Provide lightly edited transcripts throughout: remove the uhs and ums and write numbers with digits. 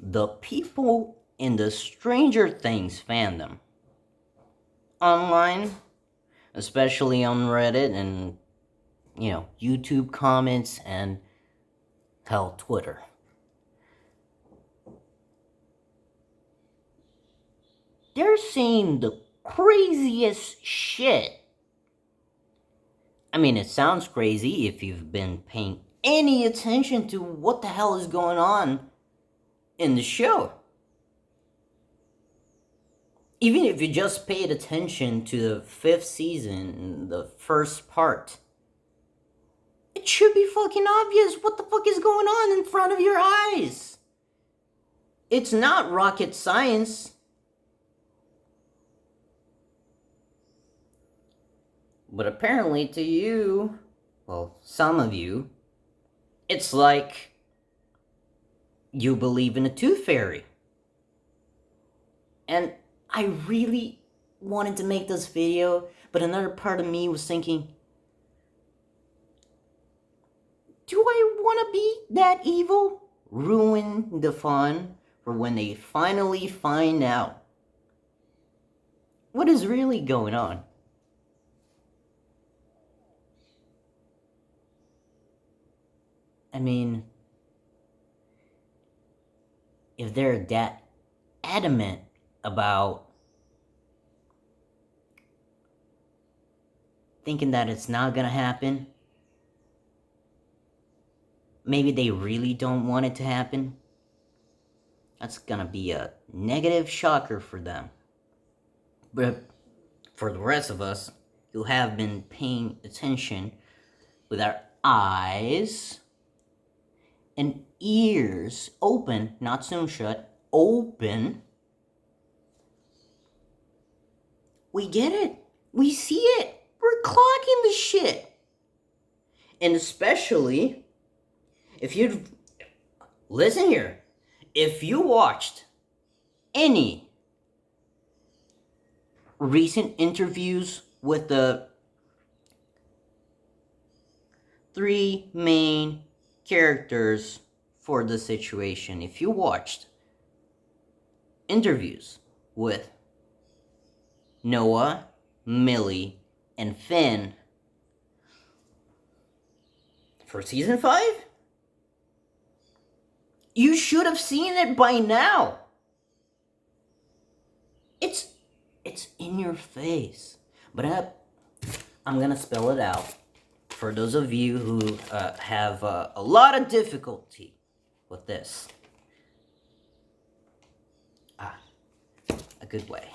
the people in the Stranger Things fandom online, especially on Reddit and, YouTube comments and, hell, Twitter. They're saying the craziest shit. I mean, it sounds crazy if you've been paying any attention to what the hell is going on in the show. Even if you just paid attention to the 5th season, the first part, it should be fucking obvious what the fuck is going on in front of your eyes. It's not rocket science. But apparently to you, well, some of you, it's like you believe in a tooth fairy. And I really wanted to make this video, but another part of me was thinking, do I want to be that evil? Ruin the fun for when they finally find out what is really going on. I mean, if they're that adamant about thinking that it's not gonna happen, maybe they really don't want it to happen. That's gonna be a negative shocker for them. But for the rest of us who have been paying attention with our eyes and ears open, not soon shut, open, we get it. We see it. We're clocking the shit. And especially if you listen here, if you watched any recent interviews with the 3 main characters for the situation, if you watched interviews with Noah, Millie, and Finn for season 5, you should have seen it by now. It's in your face. But I'm gonna spell it out for those of you who have a lot of difficulty with this. A good way.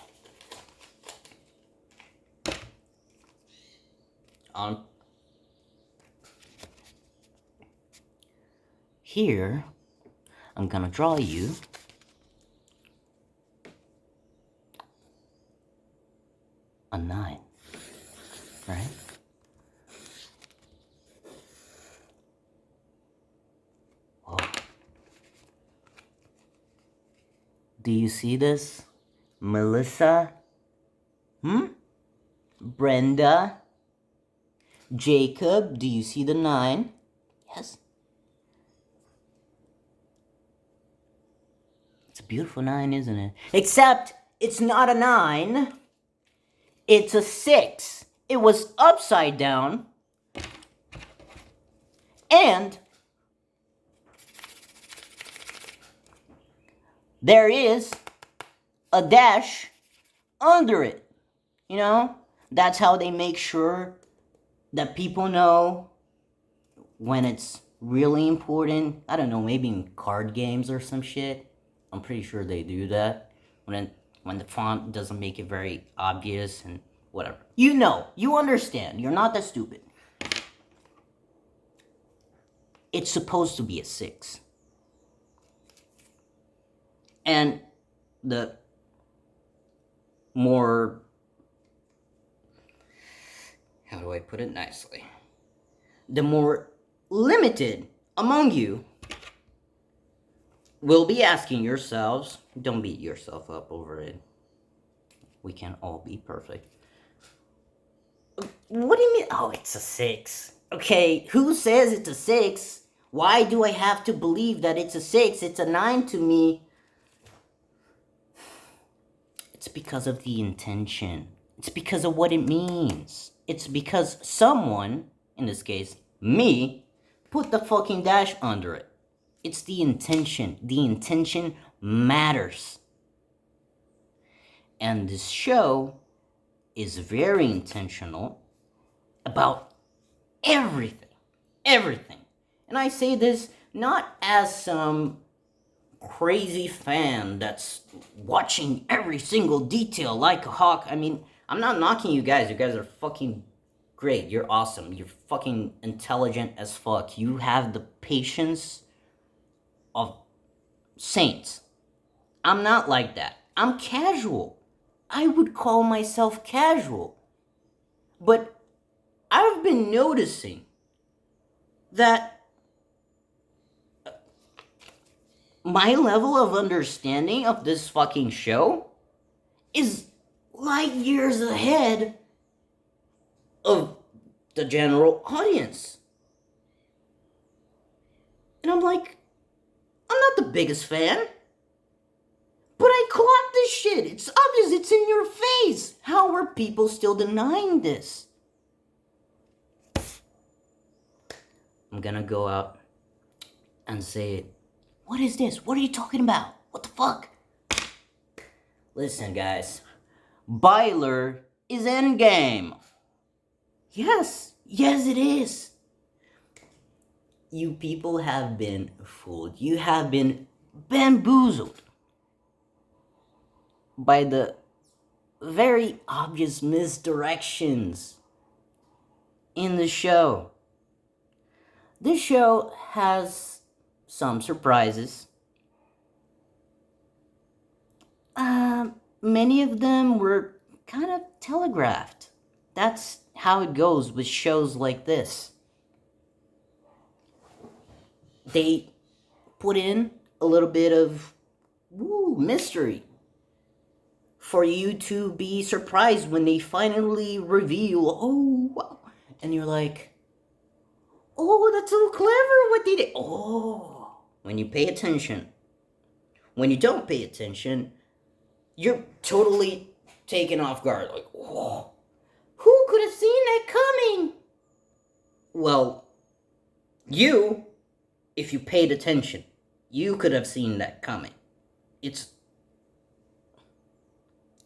Here, I'm gonna draw you a 9, right? Whoa. Do you see this? Melissa? Brenda? Jacob, do you see the 9? Yes. It's a beautiful 9, isn't it? Except it's not a 9. It's a 6. It was upside down. And there is a dash under it. You know? That's how they make sure that people know when it's really important. I don't know, maybe in card games or some shit. I'm pretty sure they do that. When the font doesn't make it very obvious and whatever. You know, you understand. You're not that stupid. It's supposed to be a 6. And the more, how do I put it nicely? The more limited among you will be asking yourselves, don't beat yourself up over it. We can't all be perfect. What do you mean? Oh, it's a 6. Okay, who says it's a 6? Why do I have to believe that it's a 6? It's a 9 to me. It's because of the intention. It's because of what it means. It's because someone, in this case, me, put the fucking dash under it. It's the intention. The intention matters. And this show is very intentional about everything. Everything. And I say this not as some crazy fan that's watching every single detail like a hawk. I mean, I'm not knocking you guys. You guys are fucking great. You're awesome. You're fucking intelligent as fuck. You have the patience of saints. I'm not like that. I'm casual. I would call myself casual. But I've been noticing that my level of understanding of this fucking show is light years ahead of the general audience. And I'm like, I'm not the biggest fan, but I clocked this shit. It's obvious. It's in your face. How are people still denying this? I'm gonna go out and say it. What is this? What are you talking about? What the fuck? Listen, guys. Byler is endgame. Yes. Yes, it is. You people have been fooled. You have been bamboozled by the very obvious misdirections in the show. This show has some surprises. Many of them were kind of telegraphed. That's how it goes with shows like this. They put in a little bit of mystery for you to be surprised when they finally reveal, oh, wow. And you're like, oh, that's so clever what they did. Oh, when you pay attention. When you don't pay attention, you're totally taken off guard. Like, oh, who could have seen that coming? Well, you, if you paid attention, you could have seen that coming.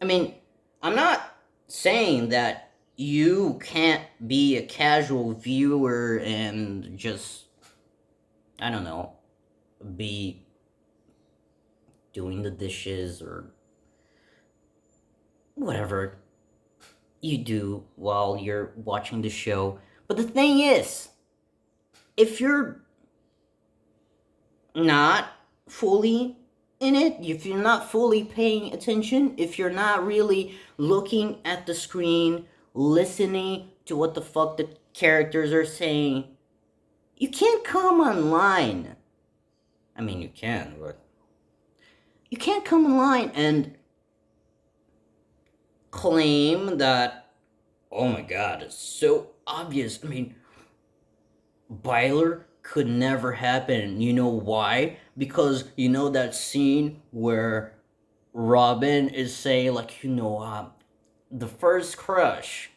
I mean, I'm not saying that you can't be a casual viewer and just, I don't know, be doing the dishes or whatever you do while you're watching the show. But the thing is, if you're not fully in it, if you're not fully paying attention, if you're not really looking at the screen, listening to what the fuck the characters are saying, you can't come online. I mean, you can, but you can't come online and claim that, oh my god, it's so obvious. I mean, Byler could never happen. You know why? Because you know that scene where Robin is saying, like, the first crush.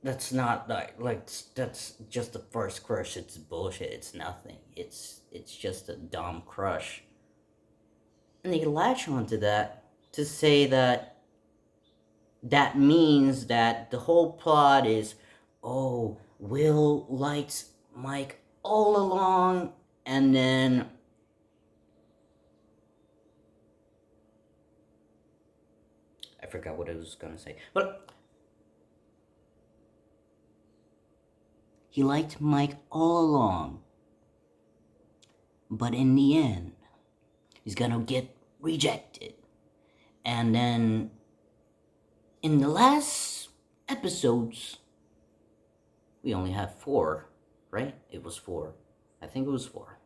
That's not like that's just the first crush. It's bullshit. It's nothing. It's just a dumb crush. And they latch onto that to say that means that the whole plot is, oh, Will likes Mike all along, and then I forgot what I was gonna say, but he liked Mike all along, but in the end, he's gonna get rejected. And then in the last episodes, we only have 4, right? It was 4. I think it was 4.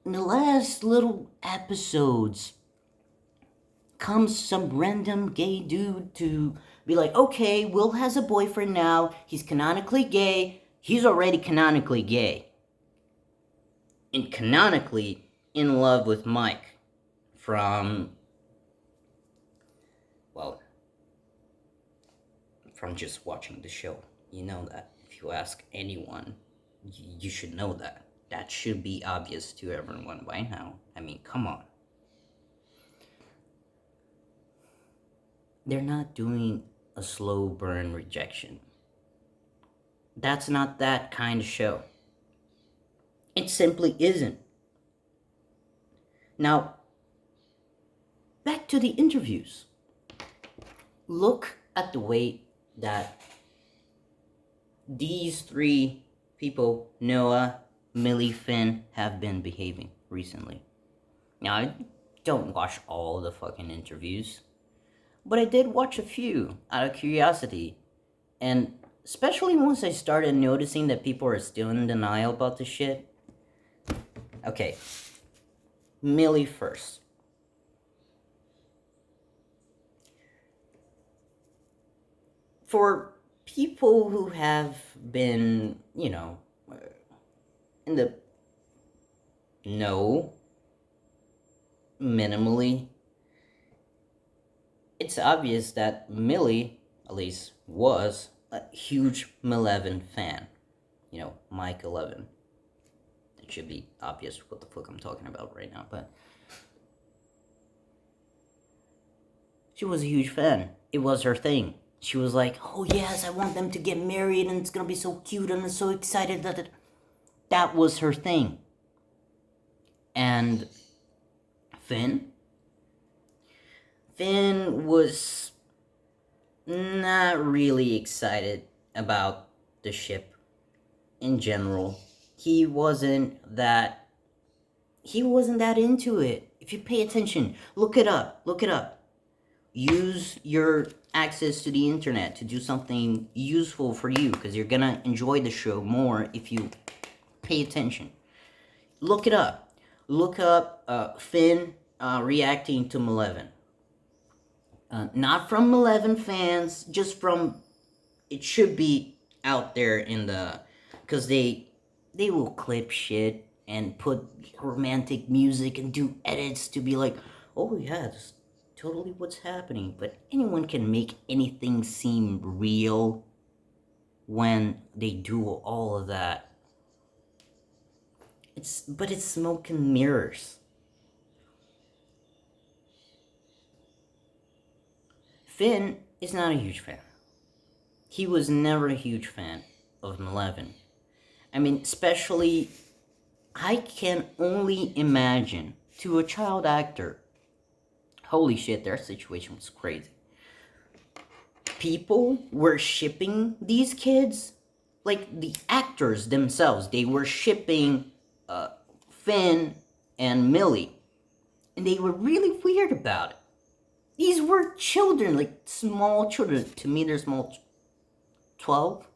In the last little episodes comes some random gay dude to be like, okay, Will has a boyfriend now. He's canonically gay. He's already canonically gay. And canonically in love with Mike from from just watching the show. You know that. If you ask anyone, you should know that. That should be obvious to everyone by now. I mean, come on. They're not doing a slow burn rejection. That's not that kind of show. It simply isn't. Now, back to the interviews. Look at the way that these three people, Noah, Millie, Finn, have been behaving recently. Now, I don't watch all the fucking interviews, but I did watch a few out of curiosity. And especially once I started noticing that people are still in denial about the shit. Okay, Millie first. For people who have been, in the know minimally, it's obvious that Millie, at least, was a huge Malevolent fan. Mike 11. It should be obvious what the fuck I'm talking about right now, but she was a huge fan. It was her thing. She was like, oh yes, I want them to get married and it's gonna be so cute and I'm so excited that was her thing. And Finn was not really excited about the ship in general. He wasn't that into it. If you pay attention, look it up. Use your access to the internet to do something useful for you, because you're gonna enjoy the show more if you pay attention. Look it up. Look up Finn reacting to Malevolent. Not from Malevolent fans, just from, it should be out there in the, because they will clip shit and put romantic music and do edits to be like, oh yeah, that's totally what's happening. But anyone can make anything seem real when they do all of that. It's smoke and mirrors. Finn is not a huge fan. He was never a huge fan of Malevolent. I mean, especially, I can only imagine, to a child actor, holy shit, their situation was crazy. People were shipping these kids, like the actors themselves, they were shipping Finn and Millie, and they were really weird about it. These were children, like small children. To me, they're small, 12.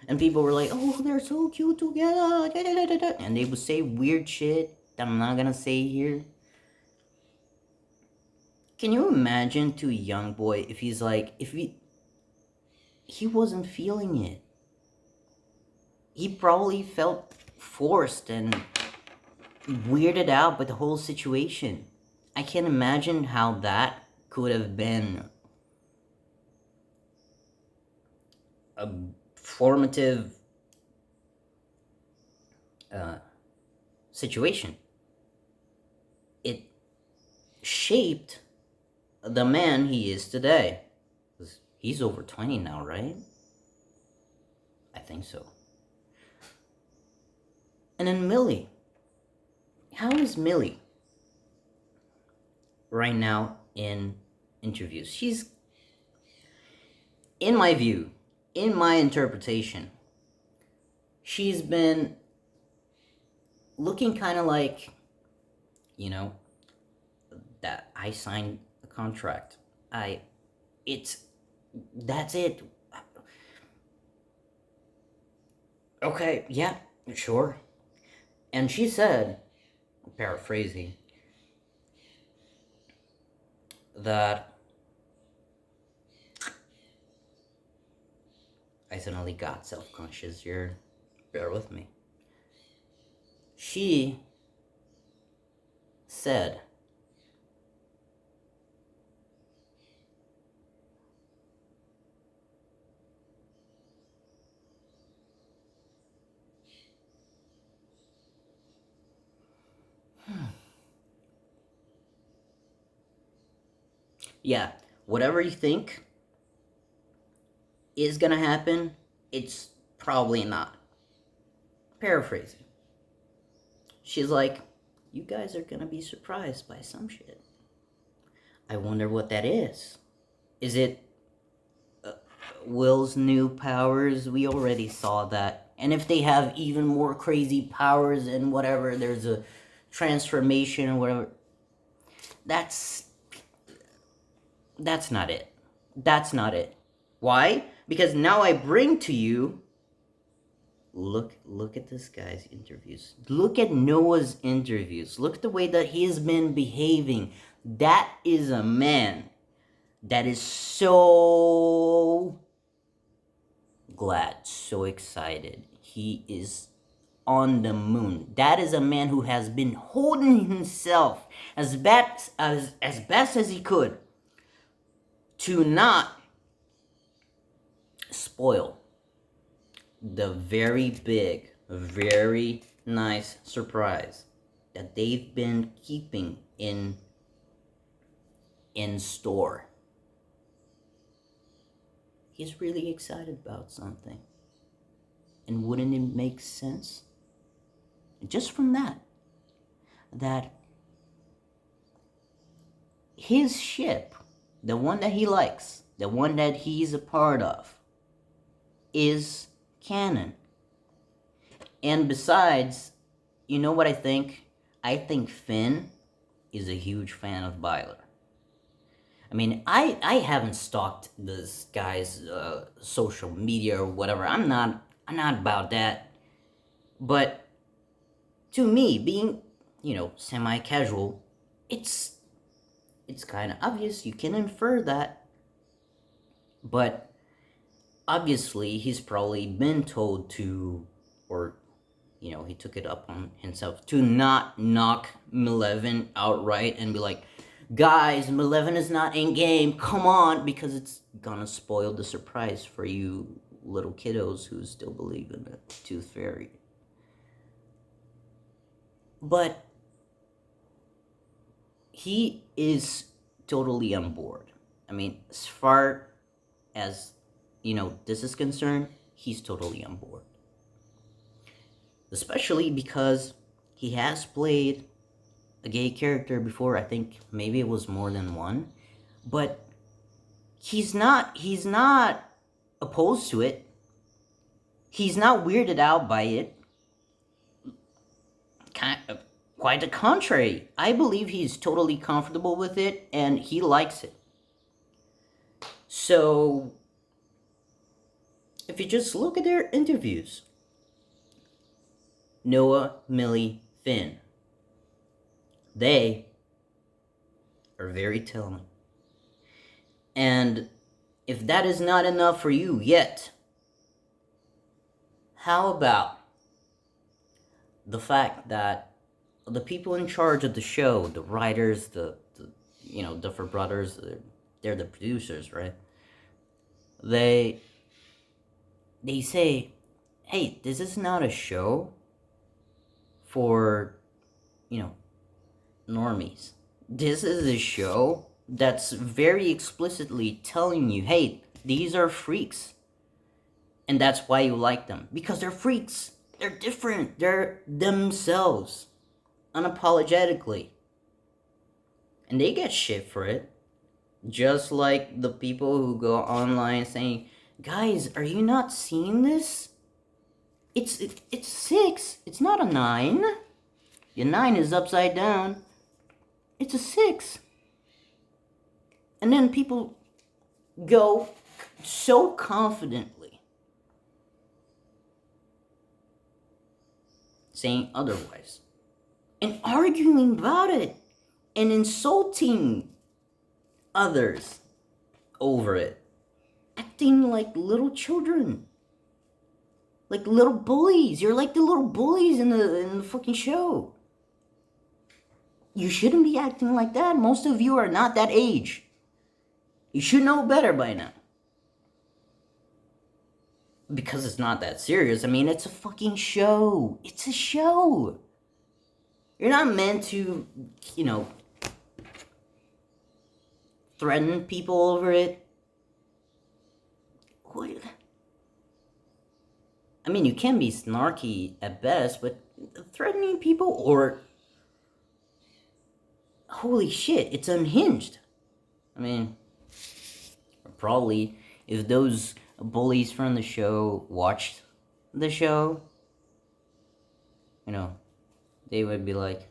And people were like, oh, they're so cute together. And they would say weird shit that I'm not gonna say here. Can you imagine to a young boy if he's like, he wasn't feeling it. He probably felt forced and weirded out by the whole situation. I can't imagine how that could have been a formative situation. It shaped the man he is today. He's over 20 now, right? I think so. And then Millie. How is Millie right now in interviews? She's, in my view, in my interpretation, she's been looking kind of like, that I signed a contract. That's it. Okay, yeah, sure. And she said, paraphrasing, that I suddenly got self-conscious here. Bear with me. She said Yeah, whatever you think is gonna happen, it's probably not. Paraphrasing. She's like, you guys are gonna be surprised by some shit. I wonder what that is. Is it Will's new powers? We already saw that. And if they have even more crazy powers and whatever, there's a transformation or whatever. That's not it. That's not it. Why? Because now I bring to you, look at this guy's interviews. Look at Noah's interviews. Look at the way that he has been behaving. That is a man that is so glad, so excited. He is on the moon. That is a man who has been holding himself as best as he could to not spoil the very big, very nice surprise that they've been keeping in store. He's really excited about something. And wouldn't it make sense, just from that his ship, the one that he likes, the one that he's a part of, is canon. And besides, you know what I think? I think Finn is a huge fan of Byler. I mean, I haven't stalked this guy's social media or whatever. I'm not about that. But to me, being, semi-casual, it's kind of obvious. You can infer that. But obviously, he's probably been told to, or, he took it up on himself to not knock Maleven outright and be like, guys, Maleven is not in game, come on, because it's gonna spoil the surprise for you little kiddos who still believe in the Tooth Fairy. But he is totally on board. I mean, as far as, this is concerned, he's totally on board. Especially because he has played a gay character before. I think maybe it was more than one. But he's not opposed to it. He's not weirded out by it. Quite the contrary. I believe he's totally comfortable with it and he likes it. So, if you just look at their interviews, Noah, Millie, Finn, they are very telling. And if that is not enough for you yet, how about the fact that the people in charge of the show, the writers, the Duffer Brothers, they're the producers, right? They say, hey, this is not a show for, normies. This is a show that's very explicitly telling you, hey, these are freaks. And that's why you like them. Because they're freaks. They're different. They're themselves. Unapologetically. And they get shit for it. Just like the people who go online saying, guys, are you not seeing this? It's 6. It's not a 9. Your 9 is upside down. It's a 6. And then people go so confidently saying otherwise. And arguing about it. And insulting others over it. Acting like little children. Like little bullies. You're like the little bullies in the fucking show. You shouldn't be acting like that. Most of you are not that age. You should know better by now. Because it's not that serious. I mean, it's a fucking show. It's a show. You're not meant to, threaten people over it. What? I mean, you can be snarky at best, but threatening people, or holy shit, it's unhinged. I mean, probably if those bullies from the show watched the show, you know, they would be like,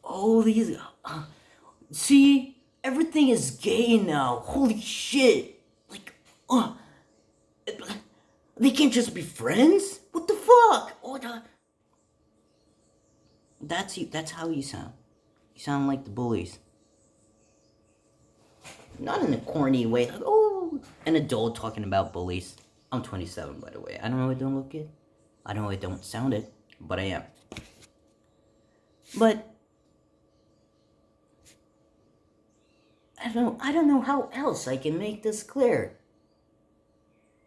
oh, these, see, everything is gay now. Holy shit. Like, they can't just be friends? What the fuck? That's how you sound. You sound like the bullies. Not in a corny way, like, oh, an adult talking about bullies. I'm 27, by the way. I know I don't look it. I know I don't sound it, but I am. But I don't know how else I can make this clear.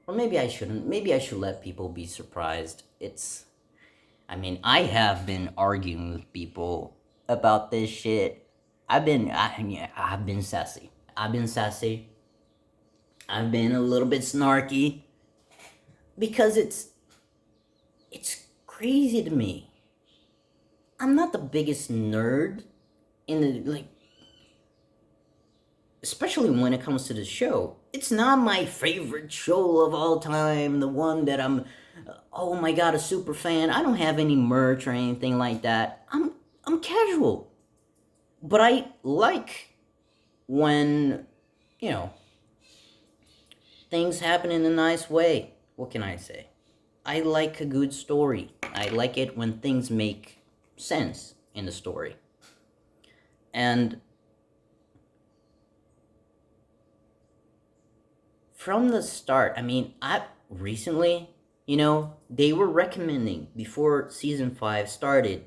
Or maybe I shouldn't. Maybe I should let people be surprised. I mean, I have been arguing with people about this shit. I've been sassy. I've been sassy. I've been a little bit snarky. Because it's crazy to me. I'm not the biggest nerd in the, like, especially when it comes to the show. It's not my favorite show of all time, the one that I'm, oh my god, a super fan. I don't have any merch or anything like that. I'm casual. But I like when, you know, things happen in a nice way. What can I say? I like a good story. I like it when things make sense in the story. And from the start, I mean, recently, you know, they were recommending before season 5 started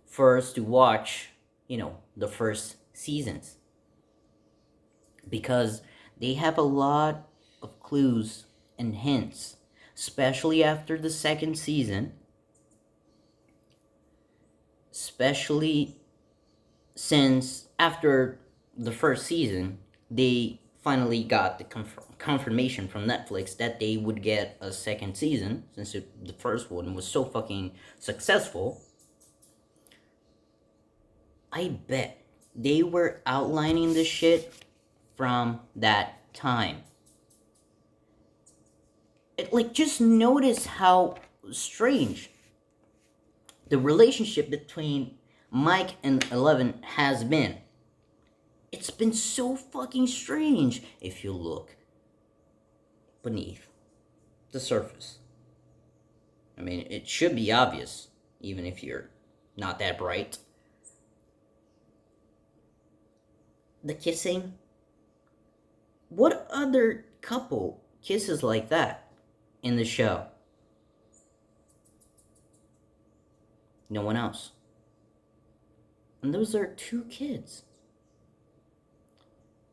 for us to watch, you know, the first seasons. Because they have a lot of clues and hints, especially after the second season. Especially since after the first season, they finally got the confirmation from Netflix that they would get a second season, since the first one was so fucking successful. I bet they were outlining this shit from that time. Just notice how strange the relationship between Mike and Eleven has been. It's been so fucking strange if you look beneath the surface. I mean, it should be obvious, even if you're not that bright. The kissing. What other couple kisses like that in the show? No one else. And those are 2 kids.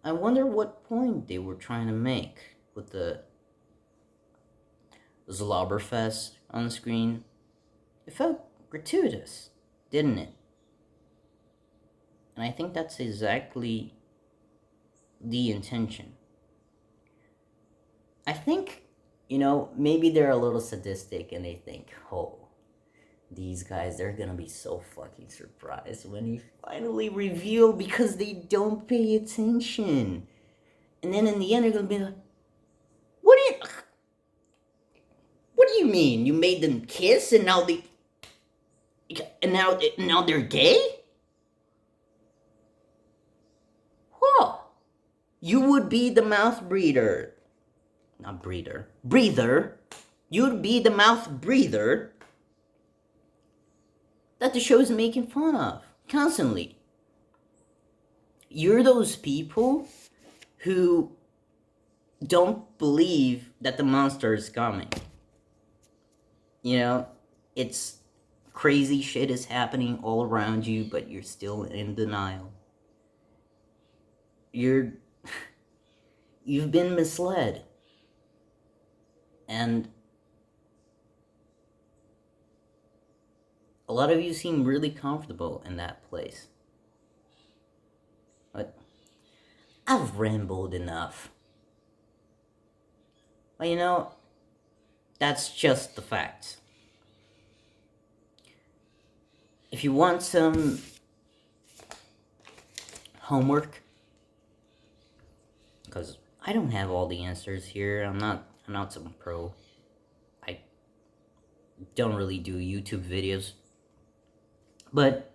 I wonder what point they were trying to make with the Zlobberfest on the screen. It felt gratuitous, didn't it? And I think that's exactly the intention. I think, you know, maybe they're a little sadistic and they think, oh, these guys, they're gonna be so fucking surprised when he finally reveal, because they don't pay attention. And then in the end, they're gonna be like, what do you mean? You made them kiss and now now they're gay? Huh. You would be the mouth breather. Not breather. Breather. You'd be the mouth breather that the show's making fun of constantly. You're those people who don't believe that the monster is coming. You know, it's crazy shit is happening all around you, but you're still in denial. You've been misled. And a lot of you seem really comfortable in that place. I've rambled enough. But that's just the facts. If you want some homework, because I don't have all the answers here. I'm not some pro. I don't really do YouTube videos. But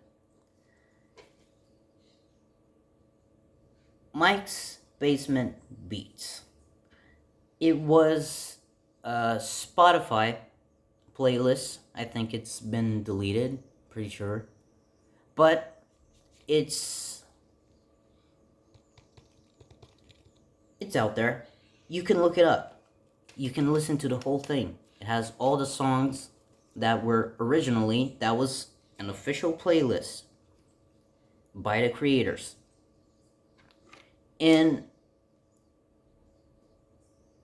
Mike's Basement Beats. It was a Spotify playlist. I think it's been deleted, pretty sure. But it's out there. You can look it up. You can listen to the whole thing. It has all the songs that were originally, that was an official playlist by the creators. And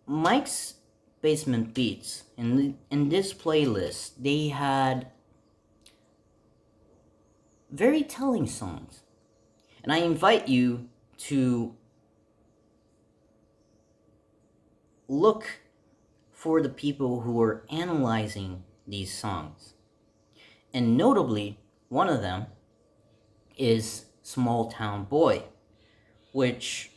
Mike's Basement Beats, in this playlist, they had very telling songs. And I invite you to look for the people who are analyzing these songs. And notably, one of them is Small Town Boy, which,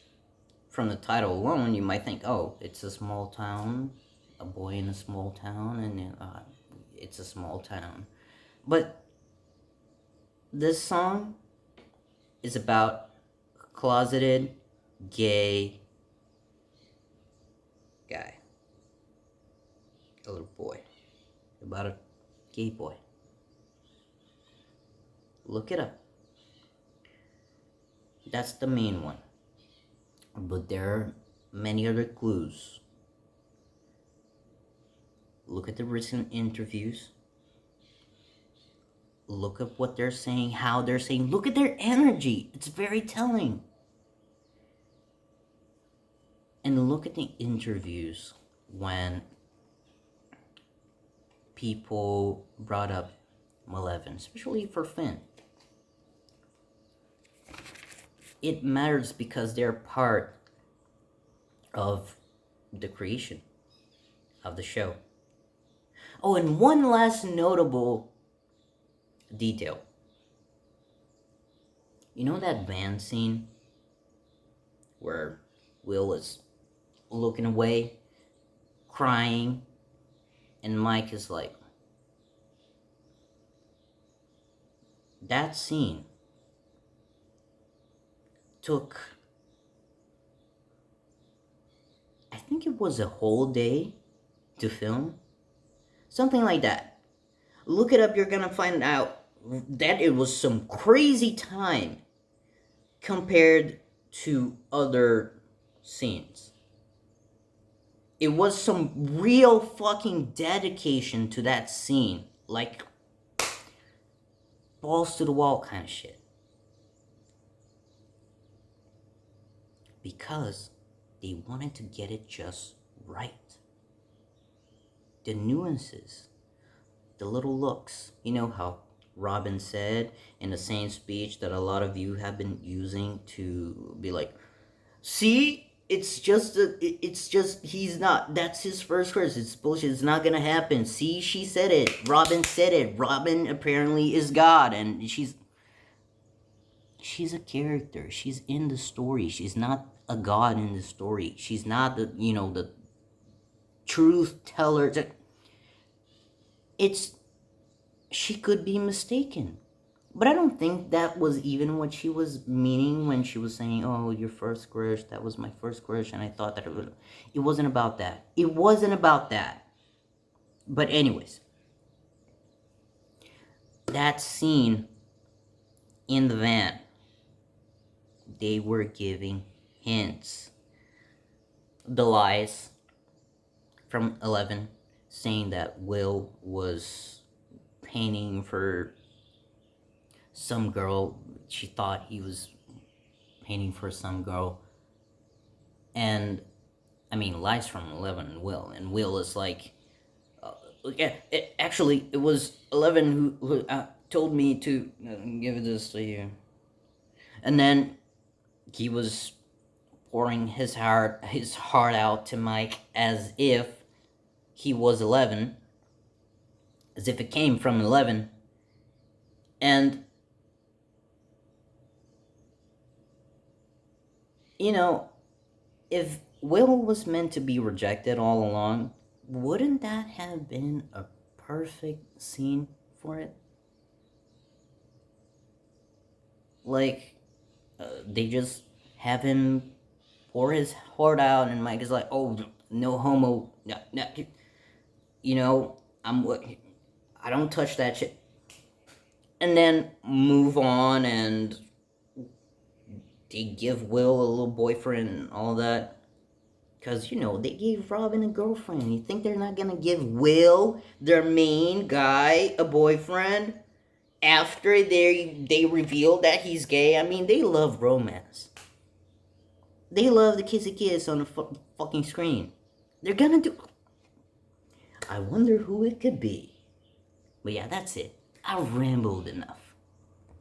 from the title alone, you might think, oh, it's a small town, a boy in a small town, and it's a small town. But this song is about a closeted gay guy, a little boy, about a gay boy. Look it up. That's the main one. But there are many other clues. Look at the recent interviews. Look at what they're saying, how they're saying. Look at their energy. It's very telling. And look at the interviews when people brought up Malevolent, especially for Finn. It matters because they're part of the creation of the show. Oh, and one last notable detail. You know that van scene where Will is looking away, crying, and Mike is like, that scene took, I think it was a whole day to film. Something like that. Look it up, you're gonna find out that it was some crazy time compared to other scenes. It was some real fucking dedication to that scene. Like, balls to the wall kind of shit. Because they wanted to get it just right. The nuances, the little looks. You know how Robin said in the same speech that a lot of you have been using to be like, see, it's just, he's not, that's his first curse, it's bullshit, it's not gonna happen. See, she said it, Robin said it, Robin apparently is God, and she's a character, she's in the story, she's not a god in the story, she's not the truth teller. She could be mistaken. But I don't think that was even what she was meaning when she was saying, oh, your first crush, that was my first crush, and I thought that it wasn't about that. It wasn't about that. But anyways, that scene in the van, they were giving hints. The lies from 11 saying that Will was painting for some girl. She thought he was painting for some girl. And, I mean, lies from 11 and Will. And Will is like, it was 11 who told me to give this to you. And then he was pouring his heart out to Mike as if he was 11, as if it came from 11. And, you know, if Will was meant to be rejected all along, wouldn't that have been a perfect scene for it? Like, they just have him pour his heart out, and Mike is like, "Oh, no homo, no, no, you know, I don't touch that shit," and then move on, and they give Will a little boyfriend and all that. Because, they gave Robin a girlfriend. You think they're not gonna give Will, their main guy, a boyfriend? After they reveal that he's gay? I mean, they love romance. They love the kissy kiss on the fucking screen. They're gonna do... I wonder who it could be. But yeah, that's it. I rambled enough.